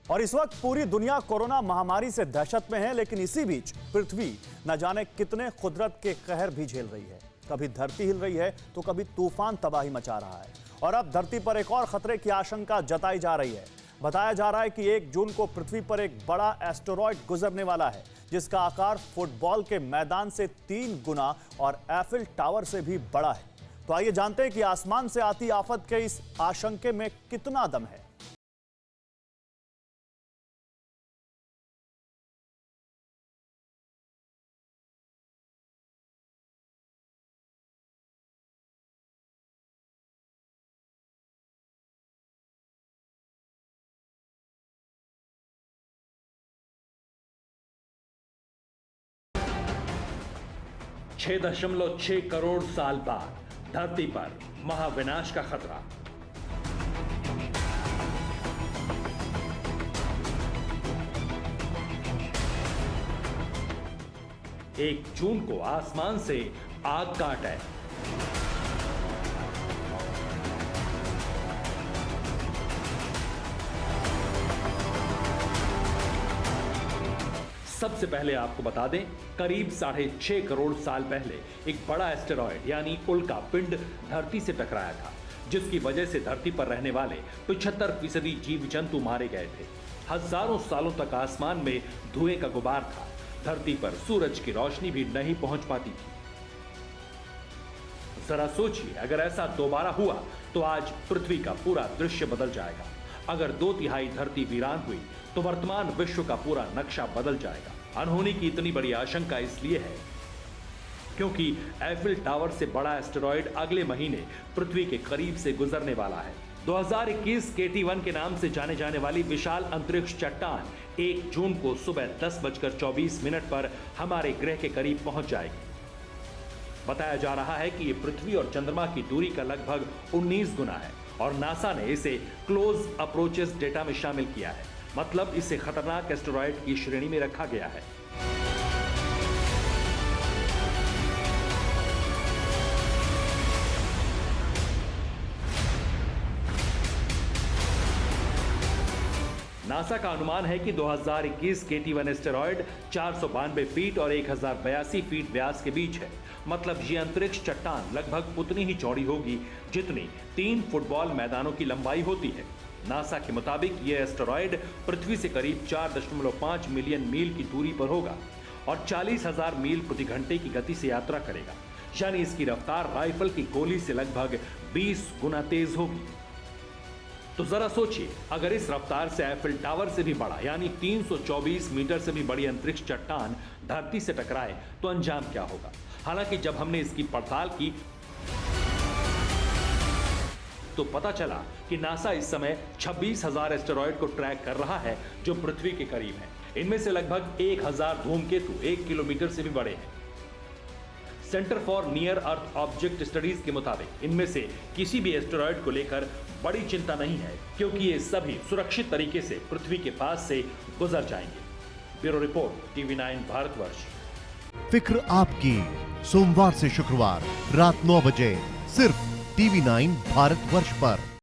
और इस वक्त पूरी दुनिया कोरोना महामारी से दहशत में है, लेकिन इसी बीच पृथ्वी न जाने कितने कुदरत के कहर भी झेल रही है। कभी धरती हिल रही है तो कभी तूफान तबाही मचा रहा है। और अब धरती पर एक और खतरे की आशंका जताई जा रही है। बताया जा रहा है कि 1 जून को पृथ्वी पर एक बड़ा एस्टेरॉयड गुजरने वाला है, जिसका आकार फुटबॉल के मैदान से 3 गुना और एफिल टावर से भी बड़ा है। तो आइए जानते हैं कि आसमान से आती आफत के इस आशंके में कितना दम है। छह 6.6 करोड़ साल बाद धरती पर महाविनाश का खतरा। एक जून को आसमान से आग का अटैक। सबसे पहले आपको बता दें, करीब 6.5 करोड़ साल पहले एक बड़ा एस्टेरॉयड यानी उल्का पिंड धरती से टकराया था, जिसकी वजह से धरती पर रहने वाले 75% जीव जंतु मारे गए थे। हजारों सालों तक आसमान में धुएं का गुबार था। धरती पर सूरज की रोशनी भी नहीं पहुंच पाती थी। जरा सोचिए, अगर ऐसा दोबारा हुआ तो आज पृथ्वी का पूरा दृश्य बदल जाएगा। अगर 2/3 धरती वीरान हुई तो वर्तमान विश्व का पूरा नक्शा बदल जाएगा। अनहोनी की इतनी बड़ी आशंका इसलिए है क्योंकि एफिल टावर से बड़ा एस्टेरॉयड अगले महीने पृथ्वी के करीब से गुजरने वाला है। 2021 KT-1 के नाम से जाने जाने वाली विशाल अंतरिक्ष चट्टान 1 जून को सुबह 10:24 पर हमारे ग्रह के करीब पहुंच जाएगी। बताया जा रहा है कि यह पृथ्वी और चंद्रमा की दूरी का लगभग 19 गुना है और नासा ने इसे क्लोज अप्रोचेस डेटा में शामिल किया है। मतलब इसे खतरनाक एस्टेरॉयड की श्रेणी में रखा गया है। नासा का अनुमान है कि 2021 KT-1 एस्टेरॉयड 492 फीट और 1082 फीट व्यास के बीच है। मतलब ये अंतरिक्ष चट्टान लगभग उतनी ही चौड़ी होगी जितनी 3 फुटबॉल मैदानों की लंबाई होती है। नासा के मुताबिक यह एस्टेरॉयड पृथ्वी से करीब 4.5 मिलियन मील की दूरी पर होगा और 40,000 मील प्रति घंटे की गति से यात्रा करेगा। यानी इसकी रफ्तार राइफल की गोली से लगभग 20 गुना तेज होगी। तो जरा सोचिए, अगर इस रफ्तार से एफिल टावर से भी बड़ा यानी 324 मीटर से भी बड़ी अंतरिक्ष चट्टान धरती से टकराए तो अंजाम क्या होगा। हालांकि जब हमने इसकी पड़ताल की तो पता चला कि नासा इस समय 26,000 एस्टेरॉयड को ट्रैक कर रहा है जो पृथ्वी के करीब है। इनमें से लगभग 1,000 धूमकेतु 1 किलोमीटर से भी बड़े हैं। Centre for near earth object studies के मुताबिक इनमें से किसी भी एस्टेरॉयड को लेकर बड़ी चिंता नहीं है, क्योंकि ये सभी सुरक्षित तरीके से पृथ्वी के पास से गुजर जाएंगे। Bureau report, TV9 Bharatvarsh. फिक्र आपकी, सोमवार से शुक्रवार रात 9 बजे सिर्फ TV9 भारतवर्ष पर।